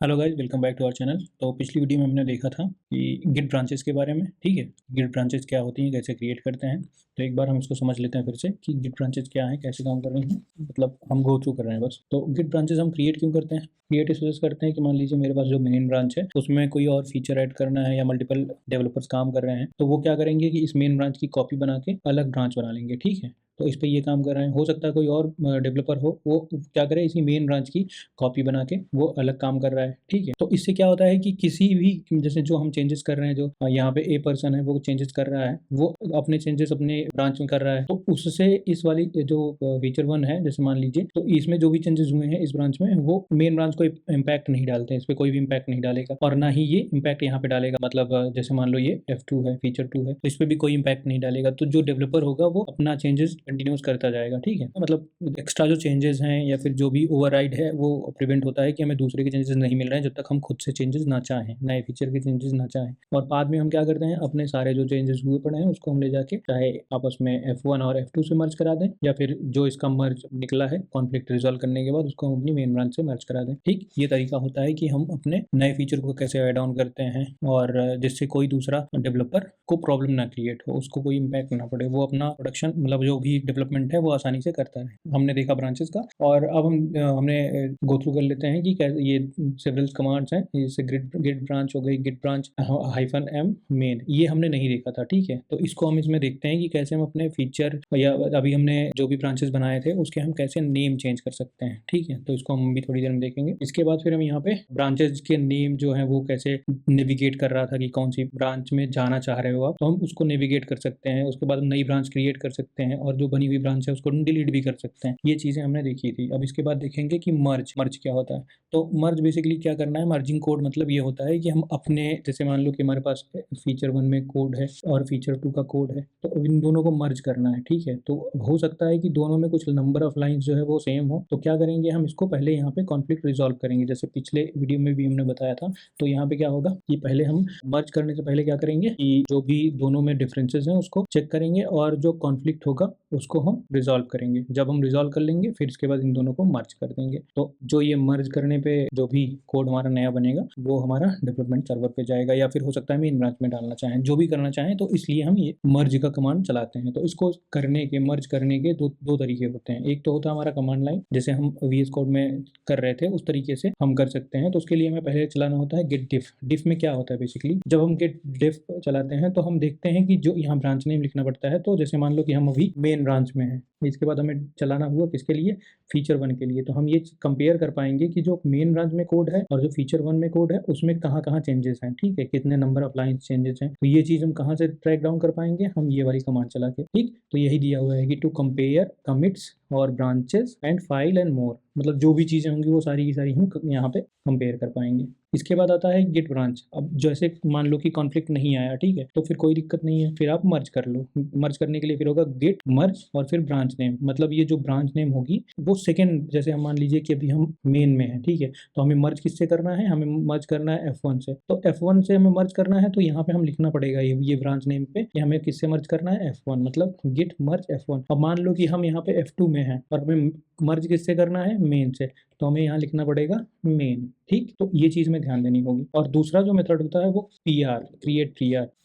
Hello guys, welcome back to our channel. तो पिछली video में हमने देखा था कि गिट ब्रांचेस के बारे में। ठीक है, गिट ब्रांचेस क्या होती हैं, कैसे क्रिएट करते हैं। तो एक बार हम इसको समझ लेते हैं फिर से कि गिट ब्रांचेस क्या है, कैसे काम कर रही हैं। मतलब हम गो थ्रू कर रहे हैं बस। तो गिट ब्रांचेस हम क्रिएट क्यों करते हैं? क्रिएट इस वजह से करते हैं कि मान लीजिए मेरे पास जो मेन ब्रांच है उसमें कोई और फीचर ऐड करना है या मल्टीपल डेवलपर्स काम कर रहे हैं, तो वो क्या करेंगे कि इस मेन ब्रांच की कॉपी बना के अलग ब्रांच बना लेंगे। ठीक है, तो इस पे ये काम कर रहे हैं। हो सकता है कोई और डेवलपर हो, वो क्या करे, इसी मेन ब्रांच की कॉपी बना के वो अलग काम कर रहा है। ठीक है, तो इससे क्या होता है कि किसी भी जैसे जो हम चेंजेस कर रहे हैं, जो यहाँ पे ए पर्सन है वो चेंजेस कर रहा है, वो अपने चेंजेस अपने ब्रांच में कर रहा है, तो उससे इस वाली जो फीचर वन है, जैसे मान लीजिए, तो इसमें जो भी चेंजेस हुए हैं इस ब्रांच में, वो मेन ब्रांच को इम्पैक्ट नहीं डालते हैं। इस पर कोई भी इम्पैक्ट नहीं डालेगा और ना ही ये इम्पैक्ट यहाँ पे डालेगा। मतलब जैसे मान लो ये F2 है, फीचर 2 है, तो इस पर भी कोई इम्पैक्ट नहीं डालेगा। तो जो डेवलपर होगा वो अपना चेंजेस कंटिन्यूस करता जाएगा। ठीक है, मतलब एक्स्ट्रा जो चेंजेस हैं या फिर जो भी ओवरराइड है वो प्रिवेंट होता है कि हमें दूसरे के चेंजेस नहीं मिल रहे हैं जब तक हम खुद से चेंजेस ना चाहें, नए फीचर के चेंजेस ना चाहें। और बाद में हम क्या करते हैं, अपने सारे जो चेंजेस हुए पड़े हैं उसको हम ले जाके चाहे आपस में F1 और F2 से मर्ज करा दें, या फिर जो इसका मर्ज निकला है कॉन्फ्लिक्ट रिजॉल्व करने के बाद उसको हम अपनी मेन ब्रांच से मर्ज करा दें। ठीक, ये तरीका होता है कि हम अपने नए फीचर को कैसे ऐड ऑन करते हैं और जिससे कोई दूसरा डेवलपर को प्रॉब्लम ना क्रिएट हो, उसको कोई इम्पैक्ट ना पड़े, वो अपना प्रोडक्शन मतलब जो भी डेवलपमेंट है वो आसानी से करता है। हमने देखा ब्रांचेस का, और अब हमने गो थ्रू कर लेते हैं कि ये सेवरल कमांड्स हैं। जैसे गिट ब्रांच हो गई, गिट ब्रांच -m मेन, ये हमने नहीं देखा था। ठीक है, तो इसको हम इसमें देखते हैं कि कैसे हम अपने फीचर या अभी हमने जो भी ब्रांचेस बनाए थे उसके हम कैसे नेम चेंज कर सकते हैं। ठीक है, तो इसको हम भी थोड़ी देर में देखेंगे। इसके बाद फिर हम यहाँ पे ब्रांचेस के नेम जो है वो कैसे नेविगेट कर रहा था कि कौन सी ब्रांच में जाना चाह रहे हो आप, तो हम उसको नेविगेट कर सकते हैं। उसके बाद नई ब्रांच क्रिएट कर सकते हैं और जो बनी हुई ब्रांच है उसको डिलीट भी कर सकते हैं। ये चीज़ें हमने देखी थी। अब इसके बाद देखेंगे कि मर्ज क्या होता है। तो मर्ज बेसिकली क्या करना है, मर्जिंग कोड मतलब ये होता है कि हम अपने, जैसे मान लो कि हमारे पास फीचर 1 में कोड है और फीचर 2 का कोड है, तो इन दोनों को मर्ज करना है। ठीक है, तो हो सकता है कि दोनों में कुछ नंबर ऑफ लाइंस जो है वो सेम हो, तो क्या करेंगे, हम इसको पहले यहाँ पे कॉन्फ्लिक्ट रिजॉल्व करेंगे। जैसे पिछले वीडियो में भी हमने बताया था। तो यहाँ पे क्या होगा कि पहले हम मर्ज करने से पहले क्या करेंगे कि जो भी दोनों में डिफरेंसेस हैं उसको चेक करेंगे और जो कॉन्फ्लिक्ट होगा उसको हम रिजॉल्व करेंगे। जब हम रिजॉल्व कर लेंगे फिर इसके बाद इन दोनों को मर्ज कर देंगे। तो जो ये मर्ज करने पे जो भी कोड हमारा नया बनेगा वो हमारा डेवलपमेंट सर्वर पे जाएगा, या फिर हो सकता है मेन ब्रांच में डालना चाहें, जो भी करना चाहें। तो इसलिए हम ये मर्ज का कमांड चलाते हैं। तो इसको करने के, मर्ज करने के दो तरीके होते हैं। एक तो होता है हमारा कमांड लाइन, जैसे हम VS कोड में कर रहे थे उस तरीके से हम कर सकते हैं। तो उसके लिए हमें पहले चलाना होता है गेट डिफ। डिफ में क्या होता है, बेसिकली जब हम गेट डिफ चलाते हैं तो हम देखते हैं कि जो यहाँ ब्रांच नेम लिखना पड़ता है। तो जैसे मान लो कि हम अभी मेन ब्रांच में हैं, इसके बाद हमें चलाना हुआ किसके लिए, फीचर 1 के लिए। तो हम ये कंपेयर कर पाएंगे कि जो मेन ब्रांच में कोड है और जो फीचर 1 में कोड है उसमें कहाँ कहाँ चेंजेस हैं। ठीक है, कितने नंबर ऑफ लाइन चेंजेस हैं। तो ये चीज़ हम कहाँ से ट्रैक डाउन कर पाएंगे, हम ये वाली कमांड चला के। ठीक, तो यही दिया हुआ है कि टू कंपेयर कमिट्स और branches and file and more, मतलब जो भी चीज़ें होंगी वो सारी की सारी हम यहाँ पे कंपेयर कर पाएंगे। इसके बाद आता है गिट ब्रांच। अब जैसे मान लो कि कॉन्फ्लिक्ट नहीं आया, ठीक है, तो फिर कोई दिक्कत नहीं है, फिर आप मर्ज कर लो। मर्ज करने के लिए फिर होगा गिट मर्ज और फिर ब्रांच नेम। मतलब ये जो ब्रांच नेम होगी वो सेकंड, जैसे हम मान लीजिए कि अभी हम मेन में हैं, ठीक है, तो हमें मर्ज किससे करना है, हमें मर्ज करना है F1 से। तो F1 से हमें मर्ज करना है, तो यहाँ पे हम लिखना पड़ेगा ये ब्रांच नेम पे कि हमें किससे मर्ज करना है, F1, मतलब गिट मर्ज F1। अब मान लो कि हम यहाँ पे F2 में हैं और हमें मर्ज किससे करना है, मेन से, तो हमें यहाँ लिखना पड़ेगा मेन। ठीक, तो ये चीज़ में ध्यान देनी होगी। और दूसरा जो मेथड होता है वो PR, क्रिएट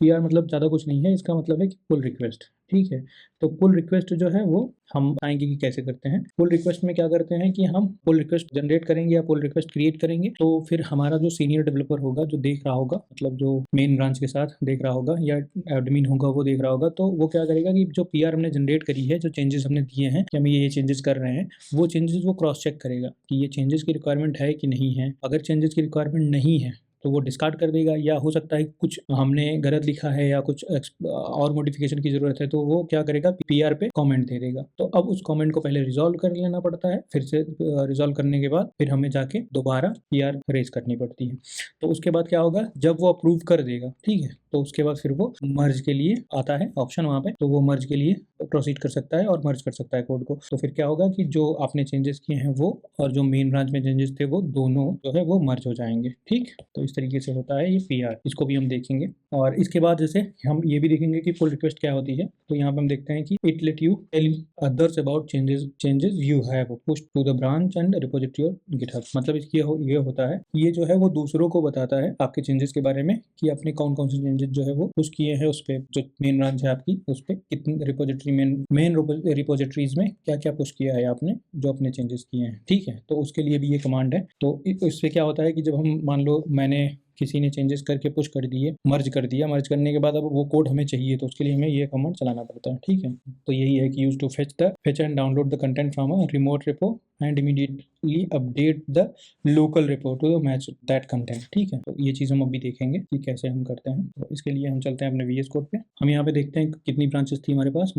PR मतलब ज़्यादा कुछ नहीं है, इसका मतलब है कि पुल रिक्वेस्ट। ठीक है, तो पुल रिक्वेस्ट जो है वो हम आएंगे कि कैसे करते हैं। पुल रिक्वेस्ट में क्या करते हैं कि हम पुल रिक्वेस्ट जनरेट करेंगे या पुल रिक्वेस्ट क्रिएट करेंगे, तो फिर हमारा जो सीनियर डेवलपर होगा, जो देख रहा होगा, मतलब जो मेन ब्रांच के साथ देख रहा होगा या एडमिन होगा वो देख रहा होगा, तो वो क्या करेगा कि जो PR हमने जनरेट करी है, जो चेंजेस हमने दिए हैं कि हम ये चेंजेस कर रहे हैं, वो चेंजेस वो क्रॉस चेक करेगा कि ये चेंजेस की रिक्वायरमेंट है कि नहीं है। अगर चेंजेस की रिक्वायरमेंट नहीं है तो वो डिस्कार्ड कर देगा, या हो सकता है कुछ हमने गलत लिखा है या कुछ और मॉडिफिकेशन की ज़रूरत है, तो वो क्या करेगा, PR पे कमेंट दे देगा। तो अब उस कमेंट को पहले रिजॉल्व कर लेना पड़ता है, फिर से रिजॉल्व करने के बाद फिर हमें जाके दोबारा PR रेज करनी पड़ती है। तो उसके बाद क्या होगा, जब वो अप्रूव कर देगा, ठीक है, तो उसके बाद फिर वो मर्ज के लिए आता है ऑप्शन वहाँ पे, तो वो मर्ज के लिए प्रोसीड कर सकता है और मर्ज कर सकता है कोड को। तो फिर क्या होगा कि जो आपने चेंजेस किए हैं वो और जो मेन ब्रांच में चेंजेस थे वो दोनों जो है वो मर्ज हो जाएंगे। ठीक, तो इस तरीके से होता है ये PR, इसको भी हम देखेंगे। और इसके बाद जैसे हम ये भी देखेंगे कि पुल रिक्वेस्ट क्या होती है। तो यहाँ पे हम देखते हैं कि it let you tell others about changes you have pushed to the branch and repository और गिटहब। मतलब इसकी ये होता है, ये जो है वो दूसरों को बताता है आपके चेंजेस के बारे में कि आपने कौन कौन से चेंजेस जो है वो पुश किए हैं उस पर, जो मेन ब्रांच है आपकी उस पर कितनी रिपोजिटरी मेन रिपोजिटरीज में क्या क्या पुश किया है आपने, जो अपने चेंजेस किए हैं। ठीक है, तो उसके लिए भी ये कमांड है। तो इससे क्या होता है कि जब हम मान लो मैंने किसी ने चेंजेस करके पुश कर दिए, मर्ज कर दिया, मर्ज करने के बाद अब वो कोड हमें चाहिए, तो उसके लिए हमें ये कमांड चलाना पड़ता है। ठीक है, तो यही है कि use to fetch and download the content from a remote repo and immediately update the local repo to match that content. ठीक है, तो ये चीज़ हम अभी देखेंगे कि कैसे हम करते हैं। तो इसके लिए हम चलते हैं अपने VS कोड पे। हम यहाँ पे देखते हैं कितनी ब्रांचेस थी हमारे पास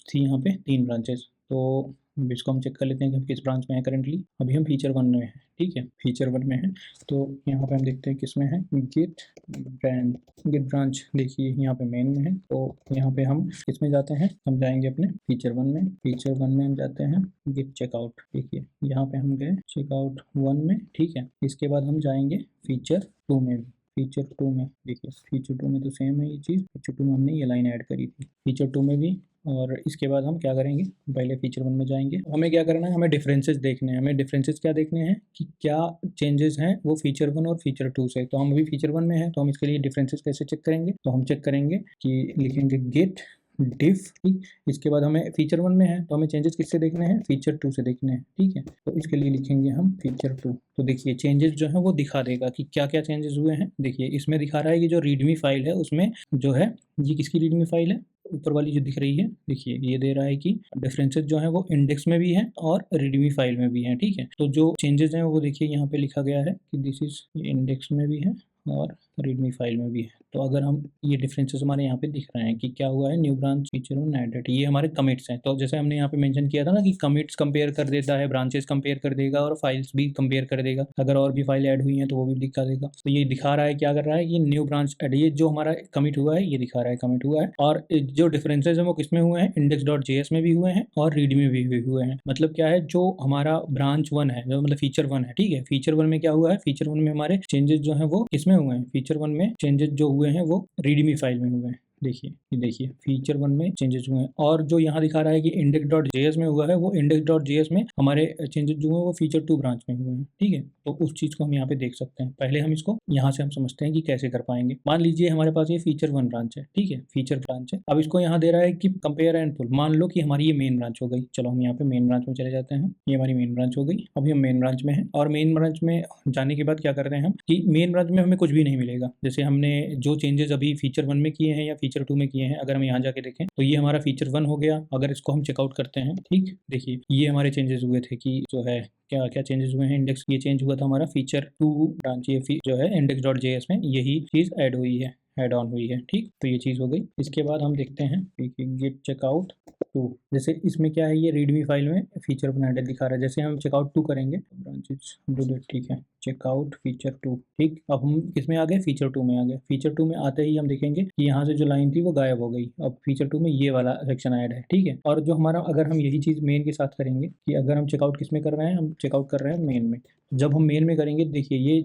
थी यहाँ पे 3 ब्रांचेस। तो इसको हम चेक कर लेते हैं कि हम किस ब्रांच में है करंटली। अभी हम फीचर 1 में हैं। ठीक है, फीचर 1 में है। तो यहाँ पे हम देखते हैं किस में है, गिट ब्रांच। देखिए यहाँ पे मेन में है। तो यहाँ पे हम किस में जाते हैं, हम जाएंगे अपने फीचर 1 में। फीचर 1 में हम जाते हैं गिट चेकआउट। देखिए यहाँ पे हम गए चेकआउट 1 में। ठीक है, इसके बाद हम जाएंगे फीचर 2 में। फीचर 2 में देखिए, फीचर 2 में तो सेम है ये चीज़। फीचर 2 में हमने ये लाइन ऐड करी थी, फीचर 2 में भी। और इसके बाद हम क्या करेंगे, पहले फीचर 1 में जाएंगे। हमें क्या करना है, हमें डिफरेंसेस देखने हैं। हमें डिफरेंसेस क्या देखने हैं कि क्या चेंजेस हैं वो फीचर 1 और फीचर 2 से। तो हम अभी फीचर 1 में हैं, तो हम इसके लिए डिफरेंसेस कैसे चेक करेंगे। तो हम चेक करेंगे कि लिखेंगे गेट डिफ। ठीक, इसके बाद हमें फीचर 1 में है तो हमें चेंजेस किससे देखने हैं, फीचर 2 से देखने हैं। ठीक है, तो इसके लिए लिखेंगे हम फीचर 2। तो देखिए चेंजेस जो है वो दिखा देगा कि क्या क्या चेंजेस हुए हैं। देखिए इसमें दिखा रहा है कि जो रीडमी फाइल है उसमें जो है, ये किसकी रीडमी फाइल है, ऊपर वाली जो दिख रही है। देखिए ये दे रहा है कि डिफरेंसेस जो है वो इंडेक्स में भी है और रीडमी फाइल में भी है। ठीक है, तो जो चेंजेस हैं वो देखिए यहाँ पे लिखा गया है कि दिस इज इंडेक्स में भी है और रीडमी फाइल में भी है। तो अगर हम ये डिफरेंसेस हमारे यहाँ पे दिख रहे हैं कि क्या हुआ है, न्यू ब्रांच फीचर और एडेड, ये हमारे कमिट्स हैं। तो जैसे हमने यहाँ पे मेंशन किया था ना कि कमिट्स कंपेयर कर देता है, ब्रांचेस कंपेयर कर देगा और फाइल्स भी कंपेयर कर देगा। अगर और भी फाइल ऐड हुई हैं तो वो भी दिखा देगा। तो ये दिखा रहा है, क्या कर रहा है, ये न्यू ब्रांच एड, ये जो हमारा कमिट हुआ है ये दिखा रहा है कमिट हुआ है। और जो डिफरेंसेज है वो किसमें हुए हैं, index.js में भी हुए हैं और रीड में भी हुए हैं। मतलब क्या है, जो हमारा ब्रांच 1 है, जो मतलब फीचर 1 है। ठीक है, फीचर 1 में क्या हुआ है, फीचर 1 में हमारे चेंजेस जो है वो किसमें हुए हैं, फीचर 1 में चेंजेस जो हुए हैं वो रीडमी फाइल में हुए हैं। देखिए ये देखिए फीचर 1 में चेंजेस हुए हैं। और जो यहाँ दिखा रहा है कि index.js में हुआ है, वो index.js में हमारे चेंजेस जो हैं वो फीचर 2 ब्रांच में हुए हैं। ठीक है, तो उस चीज़ को हम यहाँ पे देख सकते हैं। पहले हम इसको यहाँ से हम समझते हैं कि कैसे कर पाएंगे। मान लीजिए हमारे पास ये फीचर 1 ब्रांच है। ठीक है, फीचर ब्रांच है। अब इसको यहाँ दे रहा है कि कंपेयर एंड पुल। मान लो कि हमारी ये मेन ब्रांच हो गई। चलो हम यहाँ पे मेन ब्रांच में चले जाते हैं। ये हमारी मेन ब्रांच हो गई। अभी हम मेन ब्रांच में हैं और मेन ब्रांच में जाने के बाद क्या करते हैं हम कि मेन ब्रांच में हमें कुछ भी नहीं मिलेगा। जैसे हमने जो चेंजेस अभी फीचर 1 में किए हैं या फीचर 2 में किए हैं, अगर हम यहाँ जाके देखें तो ये हमारा फीचर 1 हो गया। अगर इसको हम चेकआउट करते हैं, ठीक, देखिए ये हमारे चेंजेस हुए थे कि जो है क्या क्या चेंजेस हुए हैं। इंडेक्स ये चेंज हुआ था हमारा फीचर 2 ब्रांच, ये जो है index.js में यही चीज़ ऐड हुई है, ऐड ऑन हुई है। ठीक, तो ये चीज़ हो गई। इसके बाद हम देखते हैं गिट चेकआउट 2। जैसे इसमें क्या है, ये रीडमी फाइल में फीचर बनाया दिखा रहा है। जैसे हम चेकआउट 2 करेंगे, ब्रांचेस ठीक है, चेकआउट फीचर 2। ठीक, अब हम किसमें आ गए, फीचर 2 में आ गए। फीचर 2 में आते ही हम देखेंगे कि यहाँ से जो लाइन थी वो गायब हो गई। अब फीचर 2 में ये वाला सेक्शन ऐड है। ठीक है, और जो हमारा, अगर हम यही चीज़ मेन के साथ करेंगे कि अगर हम चेकआउट किस में कर रहे हैं, हम चेकआउट कर रहे हैं मेन में। जब हम मेन में करेंगे, देखिए ये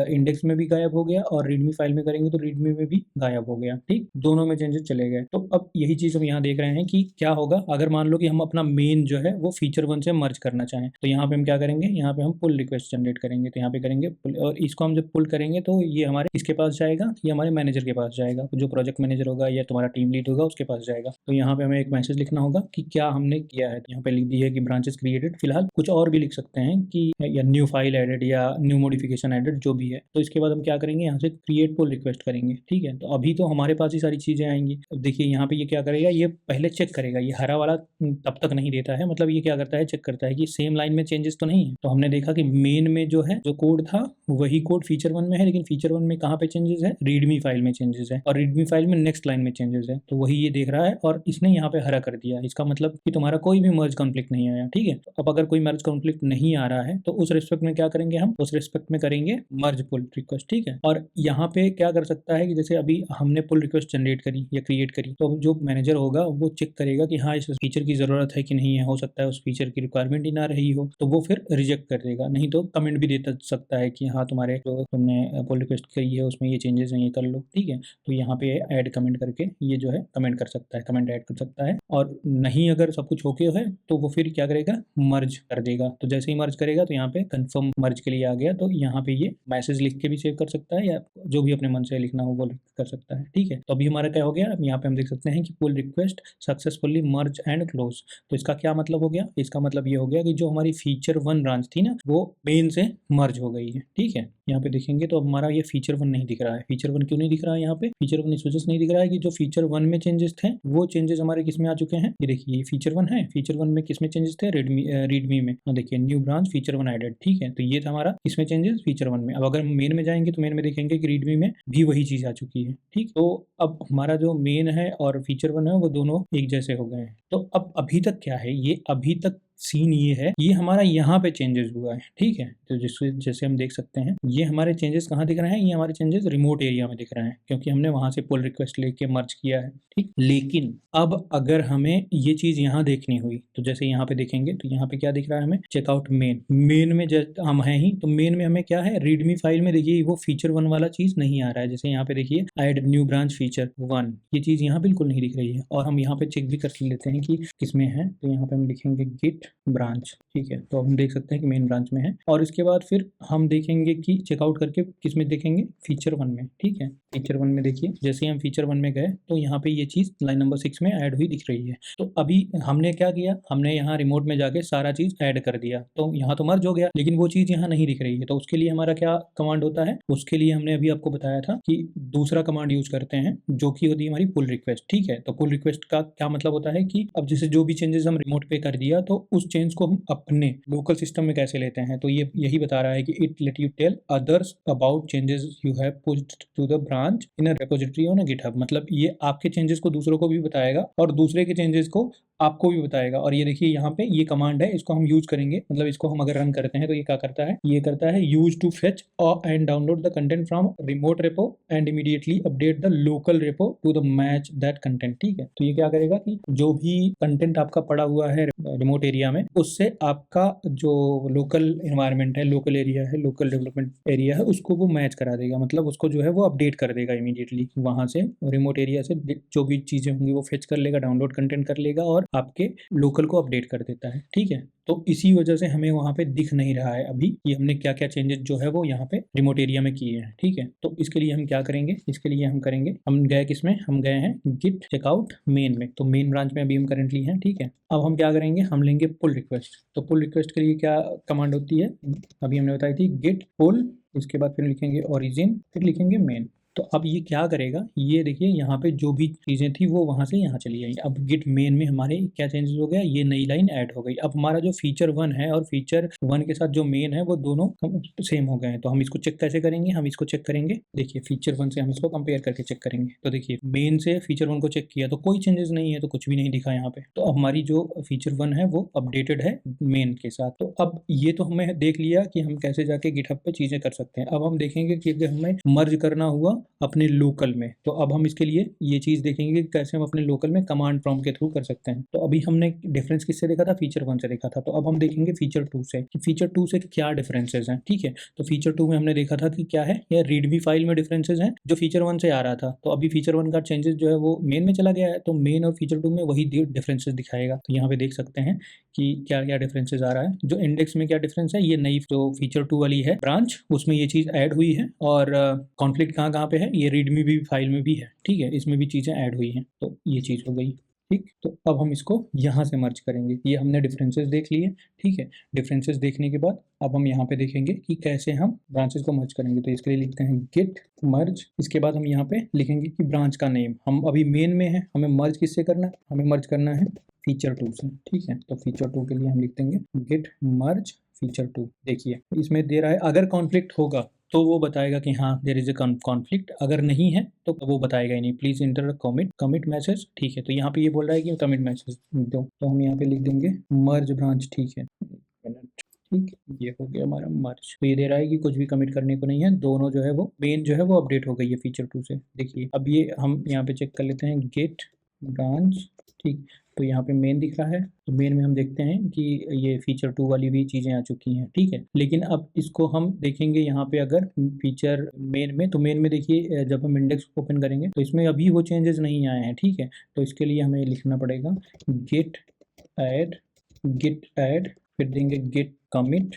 इंडेक्स में भी गायब हो गया और रीडमी फाइल में करेंगे तो रीडमी में भी गायब हो गया। ठीक, दोनों में चेंजेस चले गए। तो अब यही चीज़ हम यहाँ देख रहे हैं कि क्या होगा अगर मान लो कि हम अपना मेन जो है वो फीचर 1 से मर्ज करना चाहें। तो यहाँ पे हम क्या करेंगे, यहाँ पे हम पुल रिक्वेस्ट जनरेट करेंगे। तो यहाँ पे करेंगे पुल, और इसको हम जब पुल करेंगे तो ये हमारे इसके पास जाएगा, ये हमारे मैनेजर के पास जाएगा, जो प्रोजेक्ट मैनेजर होगा या तुम्हारा टीम लीड होगा उसके पास जाएगा। तो यहाँ पे हमें एक मैसेज लिखना होगा कि क्या हमने किया है। यहाँ पे लिख दी है कि ब्रांचेस क्रिएटेड। फिलहाल कुछ और भी लिख सकते हैं कि या न्यू फाइल एडेड या न्यू मॉडिफिकेशन एडेड, जो भी है। तो इसके बाद हम क्या करेंगे, यहाँ से क्रिएट पुल रिक्वेस्ट करेंगे। ठीक है, तो अभी तो हमारे पास ही सारी चीज़ें आएंगी। अब देखिए यहाँ पे ये क्या करेगा, ये पहले चेक करेगा। ये हरा वाला तब तक नहीं देता है, मतलब ये क्या करता है, चेक करता है कि सेम लाइन में चेंजेस तो नहीं है। तो हमने देखा कि मेन में जो है जो कोड था वही कोड फीचर 1 में है, लेकिन फीचर 1 में कहाँ पे चेंजेस है, रीडमी फाइल में चेंजेस है, और रीडमी फाइल में नेक्स्ट लाइन में चेंजेस है। तो वही ये देख रहा है और इसने यहाँ पे हरा कर दिया। इसका मतलब कि तुम्हारा कोई भी मर्ज कॉन्फ्लिक्ट नहीं आया। ठीक है, तो अब अगर कोई मर्ज कॉन्फ्लिक्ट नहीं आ रहा है तो उस रिस्पेक्ट में क्या करेंगे, हम उस रिस्पेक्ट में करेंगे मर्ज पुल रिक्वेस्ट। ठीक है, और यहाँ पे क्या कर सकता है कि जैसे अभी हमने पुल रिक्वेस्ट जनरेट करी या क्रिएट करी, तो जो मैनेजर होगा वो चेक करेगा कि हाँ इस फीचर की ज़रूरत है कि नहीं है। हो सकता है उस फीचर की रिक्वायरमेंट ही ना रही हो, तो वो फिर रिजेक्ट कर देगा, नहीं तो कमेंट भी दे सकता सकता है कि हाँ तुम्हारे जो तुमने पुल रिक्वेस्ट करी है उसमें ये चेंजेस हैं, ये कर लो, ठीक है। तो यहाँ पे ऐड कमेंट करके ये जो है कमेंट कर सकता है, कमेंट ऐड कर सकता है। और नहीं अगर सब कुछ ओके है तो वो फिर क्या करेगा, मर्ज कर देगा। तो जैसे ही मर्ज करेगा तो यहाँ पे कंफर्म मर्ज के लिए आ गया, तो यहाँ पे ये मैसेज लिख के भी सेव कर सकता है या जो भी अपने मन से लिखना हो वो कर सकता है, ठीक है। तो अभी हमारा क्या हो गया, यहाँ पे हम देख सकते हैं कि pull request successfully merge and close. तो इसका क्या मतलब हो गया, इसका मतलब ये हो गया कि जो हमारी फीचर 1 ब्रांच थी ना वो मेन से मर्ज हो गई है, ठीक है। यहाँ पे देखेंगे तो हमारा ये फीचर 1 नहीं दिख रहा है। फीचर 1 क्यों नहीं दिख रहा है यहाँ पे, फीचर 1 इस वजह से नहीं दिख रहा है कि जो फीचर 1 में चेंजेस थे वो चेंजेस हमारे किस में आ चुके हैं। ये देखिए ये फीचर 1 है, फीचर 1 में किस में चेंजेस थे, रीडमी में। देखिए न्यू ब्रांच फीचर 1 एडेड, ठीक है। तो ये था हमारा इसमें चेंजेस फीचर 1 में। अब अगर मेन में जाएंगे तो मेन में देखेंगे कि रीडमी में भी वही चीज आ चुकी है, ठीक। तो अब हमारा जो मेन है और फीचर 1 है वो दोनों एक जैसे हो गए हैं। तो अब अभी तक क्या है, ये अभी तक सीन ये है, ये हमारा यहाँ पे चेंजेस हुआ है, ठीक है। तो जैसे हम देख सकते हैं ये हमारे चेंजेस कहाँ दिख रहे हैं, ये हमारे चेंजेस रिमोट एरिया में दिख रहे हैं क्योंकि हमने वहां से पुल रिक्वेस्ट लेके मर्ज किया है, ठीक। लेकिन अब अगर हमें ये चीज यहाँ देखनी हुई तो जैसे यहाँ पे देखेंगे तो यहाँ पे क्या दिख रहा है हमें, चेकआउट मेन में हम हैं ही, तो मेन में हमें क्या है, रीडमी फाइल में देखिए वो फीचर 1 वाला चीज नहीं आ रहा है। जैसे यहाँ पे देखिए ऐड न्यू ब्रांच फीचर 1, ये चीज यहाँ बिल्कुल नहीं दिख रही है। और हम यहाँ पे चेक भी कर लेते हैं कि किसमें है, तो यहाँ पे हम लिखेंगे गिट ब्रांच, ठीक है। तो हम देख सकते हैं कि मेन ब्रांच में है। और इसके बाद फिर हम देखेंगे कि चेकआउट करके किस में देखेंगे, फीचर 1 में, ठीक है। फीचर 1 में देखिए जैसे हम फीचर 1 में गए तो यहाँ पे ये चीज लाइन नंबर 6 में ऐड हुई दिख रही है। तो अभी हमने क्या किया, हमने यहाँ रिमोट में जाके सारा चीज ऐड कर दिया, तो यहाँ तो मर्ज हो गया लेकिन वो चीज यहाँ नहीं दिख रही है। तो उसके लिए हमारा क्या कमांड होता है, उसके लिए हमने अभी आपको बताया था कि दूसरा कमांड यूज करते हैं जो कि होती है हमारी पुल रिक्वेस्ट, ठीक है। तो पुल रिक्वेस्ट का क्या मतलब होता है कि अब जैसे जो भी चेंजेस हम रिमोट पे कर दिया तो उस चेंज को हम अपने लोकल सिस्टम में कैसे लेते हैं। तो ये यही बता रहा है कि it let you tell others about changes you have pushed to the branch in a repository on a GitHub. मतलब ये आपके चेंजेस को दूसरों को भी बताएगा और दूसरे के चेंजेस को आपको भी बताएगा। और ये देखिए यहाँ पे ये कमांड है, इसको हम यूज करेंगे, मतलब इसको हम अगर रन करते हैं तो ये क्या करता है, ये करता है use to fetch and download the content from remote repo and immediately update the local repo to the match that content, ठीक है। तो ये क्या करेगा कि जो भी कंटेंट आपका पड़ा हुआ है रिमोट एरिया में उससे आपका जो लोकल एनवायरनमेंट है, लोकल एरिया है, लोकल डेवलपमेंट एरिया है, उसको वो मैच करा देगा। मतलब उसको जो है वो अपडेट कर देगा इमीडिएटली, वहां से रिमोट एरिया से जो भी चीजें होंगी वो फेच कर लेगा, डाउनलोड कंटेंट कर लेगा और आपके लोकल को अपडेट कर देता है, ठीक है। तो इसी वजह से हमें वहां पे दिख नहीं रहा है अभी कि हमने क्या क्या चेंजेस जो है वो यहाँ पे रिमोट एरिया में किए हैं, ठीक है। तो इसके लिए हम क्या करेंगे, इसके लिए हम करेंगे, हम गए किसमें, हम गए हैं गिट चेकआउट मेन में। तो मेन ब्रांच में अभी हम करेंटली हैं, ठीक है। अब हम क्या करेंगे, हम लेंगे पुल रिक्वेस्ट। तो पुल रिक्वेस्ट के लिए क्या कमांड होती है, अभी हमने बताई थी गिट पुल, इसके बाद फिर लिखेंगे ओरिजिन, फिर लिखेंगे मेन। तो अब ये क्या करेगा, ये देखिए यहाँ पे जो भी चीज़ें थी वो वहाँ से यहाँ चली आई। अब गिट मेन में हमारे क्या चेंजेस हो गया, ये नई लाइन ऐड हो गई। अब हमारा जो फीचर 1 है और फीचर 1 के साथ जो मेन है वो दोनों सेम हो गए हैं। तो हम इसको चेक कैसे करेंगे, हम इसको चेक करेंगे, देखिए फीचर 1 से हम इसको कंपेयर करके चेक करेंगे। तो देखिए मेन से फीचर 1 को चेक किया तो कोई चेंजेस नहीं है, तो कुछ भी नहीं दिखा यहाँ पे। तो अब हमारी जो फीचर 1 है वो अपडेटेड है मेन के साथ। तो अब ये तो हमें देख लिया कि हम कैसे जाके गिटहब पे चीज़ें कर सकते हैं। अब हम देखेंगे कि अगर हमें मर्ज करना हुआ अपने लोकल में, तो अब हम इसके लिए ये चीज़ देखेंगे कि कैसे हम अपने लोकल में कमांड प्रॉम्प्ट के थ्रू कर सकते हैं। तो अभी हमने डिफरेंस किससे देखा था, फीचर 1 से देखा था। तो अब हम देखेंगे फीचर 2 से कि फीचर 2 से क्या डिफरेंसेस हैं, ठीक है। तो फीचर 2 में हमने देखा था कि क्या है, ये रीडमी फाइल में डिफरेंसेस हैं जो फीचर 1 से आ रहा था। तो अभी फीचर 1 का चेंजेस जो है वो मेन में चला गया है, तो मेन और फीचर 2 में वही डिफरेंसेस दिखाएगा। तो यहाँ पे देख सकते हैं कि क्या क्या डिफरेंसेस आ रहा है। जो इंडेक्स में क्या डिफरेंस है, ये नई जो फीचर 2 वाली है ब्रांच उसमें ये चीज़ ऐड हुई है। और कॉन्फ्लिक्ट कहाँ कहाँ पे है, ये रीडमी भी फाइल में भी है, ठीक है, इसमें भी चीज़ें ऐड हुई हैं। तो ये चीज़ हो गई, ठीक। तो अब हम इसको यहाँ से मर्ज करेंगे। ये हमने डिफरेंसेस देख लिए, ठीक है। डिफरेंसेस देखने के बाद अब हम यहाँ पे देखेंगे कि कैसे हम ब्रांचेस को मर्ज करेंगे। तो इसके लिए लिखते हैं गिट मर्ज, इसके बाद हम यहाँ पे लिखेंगे कि ब्रांच का नेम, हम अभी मेन में है, हमें मर्ज किससे करना है, हमें मर्ज करना है फीचर 2 से, ठीक है। तो फीचर 2 के लिए हम लिख देंगे गिट मर्ज फीचर 2। देखिए इसमें दे रहा है अगर कॉन्फ्लिक्ट होगा तो वो बताएगा कि हाँ देयर इज ए कॉन्फ्लिक्ट, अगर नहीं है तो वो बताएगा ही नहीं। प्लीज इंटर कमिट मैसेज, ठीक है। तो यहाँ पे ये बोल रहा है कि कमिट मैसेज दो, तो हम यहाँ पे लिख देंगे मर्ज ब्रांच, ठीक है। ठीक, ये हो गया हमारा मर्ज। तो ये दे रहा है कि कुछ भी कमिट करने को नहीं है, दोनों जो है वो मेन जो है वो अपडेट हो गई है फीचर 2 से। देखिए अब ये हम यहाँ पे चेक कर लेते हैं गेट ब्रांच ठीक। तो यहाँ पे मेन दिख रहा है, तो मेन में हम देखते हैं कि ये फीचर 2 वाली भी चीज़ें आ चुकी हैं, ठीक है। लेकिन अब इसको हम देखेंगे यहाँ पे अगर फीचर मेन में, तो मेन में देखिए जब हम इंडेक्स ओपन करेंगे तो इसमें अभी वो चेंजेस नहीं आए हैं, ठीक है। तो इसके लिए हमें लिखना पड़ेगा गिट ऐड, फिर देंगे गिट कमिट,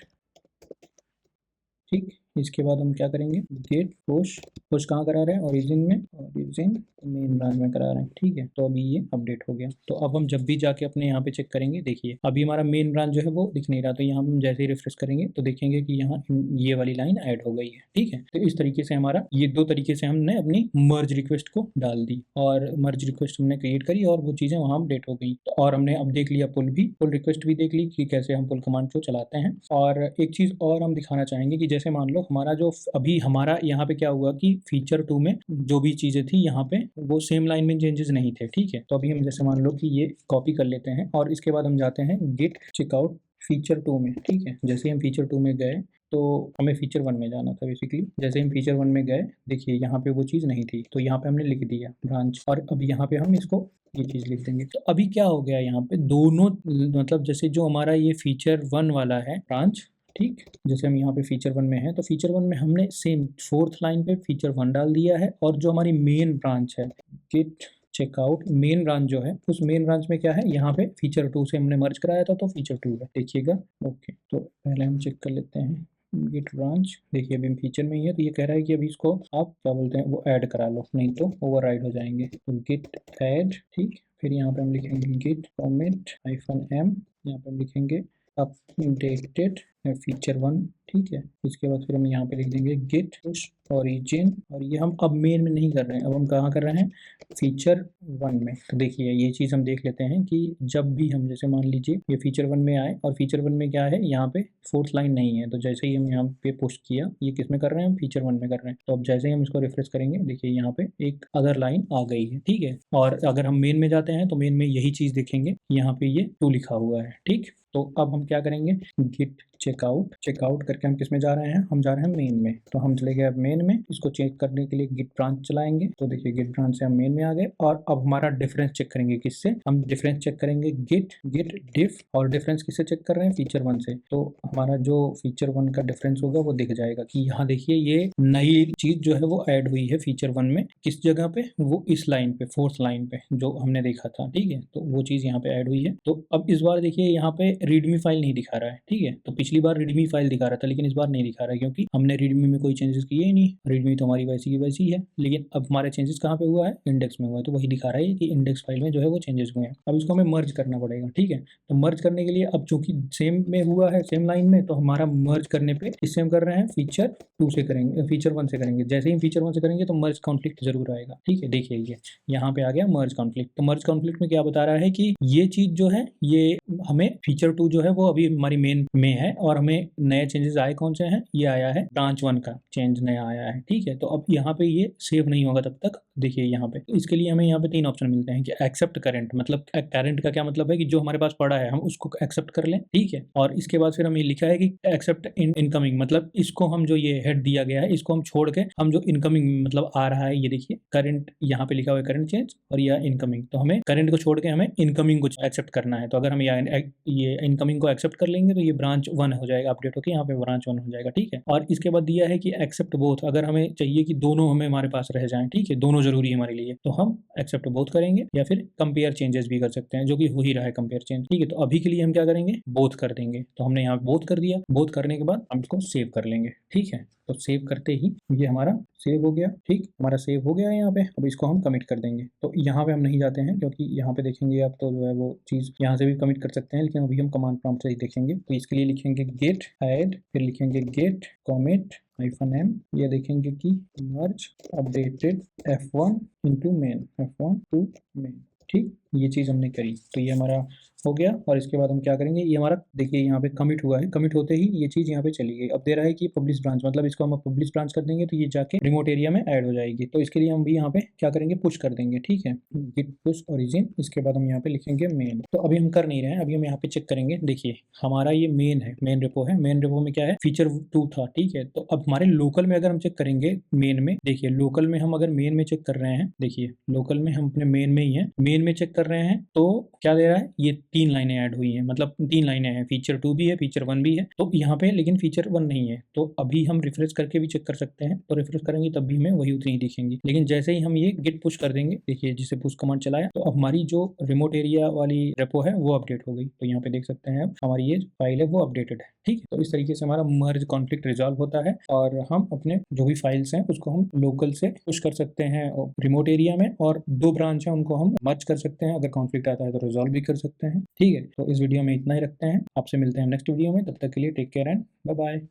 ठीक। इसके बाद हम क्या करेंगे, गेट पुश कहाँ करा रहे हैं, ओरिजिन में, ओरिजिन मेन ब्रांच में करा रहे हैं, ठीक है। तो अभी ये अपडेट हो गया। तो अब हम जब भी जाके अपने यहाँ पे चेक करेंगे, देखिए अभी हमारा मेन ब्रांच जो है वो दिख नहीं रहा, तो यहाँ हम जैसे ही रिफ्रेश करेंगे तो देखेंगे कि यहाँ ये वाली लाइन ऐड हो गई है, ठीक है। तो इस तरीके से हमारा ये दो तरीके से हमने अपनी मर्ज रिक्वेस्ट को डाल दी, और मर्ज रिक्वेस्ट हमने क्रिएट करी और वो चीज़ें वहाँ अपडेट हो गई। तो और हमने अब देख लिया पुल रिक्वेस्ट भी देख ली कि कैसे हम पुल कमांड को चलाते हैं। और एक चीज़ और हम दिखाना चाहेंगे कि जैसे मान लो हमारा जो अभी हमारा यहाँ पे क्या हुआ कि फीचर 2 में जो भी चीज़ें थी यहाँ पे वो सेम लाइन में चेंजेस नहीं थे, ठीक है। तो अभी हम जैसे मान लो कि ये कॉपी कर लेते हैं और इसके बाद हम जाते हैं गिट चेकआउट फीचर 2 में, ठीक है। जैसे हम फीचर 2 में गए तो हमें फीचर 1 में जाना था बेसिकली। जैसे हम फीचर 1 में गए, देखिए यहाँ पे वो चीज़ नहीं थी, तो यहाँ पे हमने लिख दिया ब्रांच, और अब यहाँ पे हम इसको ये चीज़ लिख देंगे। तो अभी क्या हो गया यहाँ पे, दोनों मतलब जैसे जो हमारा ये फीचर 1 वाला है ब्रांच, ठीक। जैसे हम यहाँ पे फीचर 1 में हैं तो फीचर 1 में हमने same 4th line pay feature 1 डाल दिया है, और जो हमारी मेन ब्रांच है गिट चेकआउट मेन ब्रांच जो है, उस मेन ब्रांच में क्या है, यहाँ पे फीचर 2 से हमने मर्ज कराया था तो फीचर 2 है, देखिएगा। ओके, तो पहले हम चेक कर लेते हैं गिट ब्रांच। देखिए अभी हम फीचर में ही है, तो ये कह रहा है कि अभी इसको आप क्या बोलते हैं वो ऐड करा लो, नहीं तो ओवरराइड हो जाएंगे। तो गिट ऐड, ठीक। फिर यहाँ पे हम लिखेंगे गिट कमिट -m, यहाँ पे हम लिखेंगे अपडेटेड फीचर 1, ठीक है। इसके बाद फिर हम यहाँ पे लिख देंगे गिट पुश ओरिजिन, और ये हम अब मेन में नहीं कर रहे हैं, अब हम कहाँ कर रहे हैं, फीचर 1 में। तो देखिए ये चीज़ हम देख लेते हैं कि जब भी हम जैसे मान लीजिए ये फीचर 1 में आए और फीचर 1 में क्या है, यहाँ पे 4th लाइन नहीं है, तो जैसे ही हम यहाँ पे पुश किया, ये किस में कर रहे हैं, हम फीचर 1 में कर रहे हैं। तो अब जैसे ही हम इसको रिफ्रेश करेंगे, देखिए यहाँ पे एक अदर लाइन आ गई है, ठीक है। और अगर हम मेन में जाते हैं तो मेन में यही चीज़ देखेंगे, यहाँ पे ये 2 लिखा हुआ है, ठीक। तो अब हम क्या करेंगे, गिट चेकआउट करके हम किस में जा रहे हैं, हम जा रहे हैं मेन में। तो हम चले गए अब मेन में, इसको चेक करने के लिए गिट ब्रांच चलाएंगे। तो देखिए गिट ब्रांच से हम मेन में आ गए, और अब हमारा डिफरेंस चेक करेंगे किससे, हम डिफरेंस चेक करेंगे गिट डिफ, और डिफरेंस किससे चेक कर रहे हैं, फीचर 1 से। तो हमारा जो फीचर 1 का डिफरेंस होगा वो दिख जाएगा कि यहाँ देखिए ये नई चीज़ जो है वो ऐड हुई है फीचर 1 में, किस जगह पे, वो इस लाइन पे, 4th लाइन पे जो हमने देखा था, ठीक है। तो वो चीज़ यहाँ पे ऐड हुई है। तो अब इस बार देखिए यहाँ पे रीडमी फाइल नहीं दिखा रहा है, ठीक है। तो पिछली बार रीडमी फाइल दिखा रहा था, लेकिन इस बार नहीं दिखा रहा है क्योंकि हमने रीडमी में कोई चेंजेस किए ही नहीं। रीडमी तो हमारी वैसी की वैसी है, लेकिन अब हमारे चेंजेस कहाँ पे हुआ है, इंडेक्स में हुआ है। तो वही दिखा रहा है कि इंडेक्स फाइल में जो है वो चेंजेस हुए हैं। अब इसको हमें मर्ज करना पड़ेगा, ठीक है। तो मर्ज करने के लिए अब चूंकि सेम में हुआ है, सेम लाइन में, तो हमारा मर्ज करने पे किससे हम कर रहे हैं, फीचर 2 से करेंगे, फीचर 1 से करेंगे। जैसे ही फीचर 1 से करेंगे तो मर्ज कॉन्फ्लिक्ट जरूर आएगा, ठीक है। देखिए ये यहाँ पे आ गया मर्ज कॉन्फ्लिक्ट। तो मर्ज कॉन्फ्लिक्ट में क्या बता रहा है कि ये चीज जो है ये हमें फीचर 2 जो है वो अभी हमारी मेन में है, और हमें नए चेंजेस आए कौन से हैं, ये आया है ब्रांच 1 का चेंज नया आया है, ठीक है। तो अब यहाँ पे ये सेव नहीं होगा तब तक। देखिए यहाँ पे, तो इसके लिए हमें यहाँ पे 3 ऑप्शन मिलते हैं कि एक्सेप्ट करंट, मतलब करंट का क्या मतलब है कि जो हमारे पास पड़ा है हम उसको एक्सेप्ट कर लें, ठीक है। और इसके बाद फिर हमें लिखा है कि एक्सेप्ट इनकमिंग, मतलब इसको हम जो ये हेड दिया गया है इसको हम छोड़ के हम जो इनकमिंग मतलब आ रहा है, ये देखिए करंट यहाँ पे लिखा हुआ है, करंट चेंज, और यह इनकमिंग। तो हमें करंट को छोड़ के हमें इनकमिंग को एक्सेप्ट करना है। तो अगर हम ये इनकमिंग को एक्सेप्ट कर लेंगे तो ये ब्रांच 1 हो जाएगा, अपडेट होकर यहाँ पे ब्रांच 1 हो जाएगा, ठीक है। और इसके बाद दिया है कि एक्सेप्ट बोथ, अगर हमें चाहिए कि दोनों हमें हमारे पास रह जाएं, ठीक है, दोनों जरूरी है हमारे लिए, तो हम एक्सेप्ट बोथ करेंगे, या फिर कंपेयर चेंजेस भी कर सकते हैं, जो कि हो ही रहा है कंपेयर चेंज, ठीक है। तो अभी के लिए हम क्या करेंगे, बोथ कर देंगे। तो हमने यहाँ बोथ कर दिया, बोथ करने के बाद हम इसको सेव कर लेंगे, ठीक है। तो सेव करते ही ये हमारा सेव हो गया, ठीक, हमारा सेव हो गया है यहाँ पे। अब इसको हम कमिट कर देंगे। तो यहाँ पे हम नहीं जाते हैं क्योंकि यहाँ पे देखेंगे आप तो जो है वो चीज़ यहाँ से भी कमिट कर सकते हैं, लेकिन अभी हम कमांड प्रॉम्प्ट से ही देखेंगे। तो इसके लिए लिखेंगे गेट ऐड, फिर लिखेंगे गेट कमिट -m, ये देखेंगे कि मर्ज updated F1 into main, F1 to main, ठीक। ये चीज़ हमने करी। तो ये हमारा हो गया। और इसके बाद हम क्या करेंगे, ये हमारा देखिए यहाँ पे कमिट हुआ है, कमिट होते ही ये चीज़ यहाँ पे चली गई। अब दे रहा है कि पब्लिश ब्रांच, मतलब इसको हम पब्लिश ब्रांच कर देंगे तो ये जाके रिमोट एरिया में ऐड हो जाएगी। तो इसके लिए हम भी यहाँ पे क्या करेंगे, पुश कर देंगे, ठीक है, गिट पुश ओरिजिन। इसके बाद हम यहाँ पे लिखेंगे मेन। तो अभी हम कर नहीं रहे हैं, अभी हम यहाँ पे चेक करेंगे। देखिए हमारा ये मेन है, मेन रेपो है, मेन रेपो में क्या है, फीचर 2 था, ठीक है। तो अब हमारे लोकल में अगर हम चेक करेंगे मेन में, देखिए लोकल में हम अगर मेन में चेक कर रहे हैं, देखिए लोकल में हम अपने मेन में ही है, मेन में चेक कर रहे हैं तो क्या दे रहा है, ये 3 लाइनें ऐड हुई हैं, मतलब 3 लाइनें हैं, फीचर 2 भी है, फीचर 1 भी है। तो यहाँ पे लेकिन फीचर 1 नहीं है। तो अभी हम रिफ्रेश करके भी चेक कर सकते हैं, तो रिफ्रेश करेंगे तब भी हमें वही उतनी ही दिखेंगी। लेकिन जैसे ही हम ये गिट पुश कर देंगे, देखिए जिसे पुश कमांड चलाया, तो अब हमारी जो रिमोट एरिया वाली रेपो है वो अपडेट हो गई। तो यहाँ पे देख सकते हैं अब हमारी ये फाइल है वो अपडेटेड है, ठीक है। तो इस तरीके से हमारा मर्ज कॉन्फ्लिक्ट रिजॉल्व होता है और हम अपने जो भी फाइल्स हैं उसको हम लोकल से पुश कर सकते हैं रिमोट एरिया में, और 2 ब्रांच है उनको हम मर्ज कर सकते हैं। अगर कॉन्फ्लिक्ट आता है तो रिजॉल्व भी कर सकते हैं, ठीक है। तो इस वीडियो में इतना ही रखते हैं, आपसे मिलते हैं नेक्स्ट वीडियो में। तब तक के लिए take care and bye bye.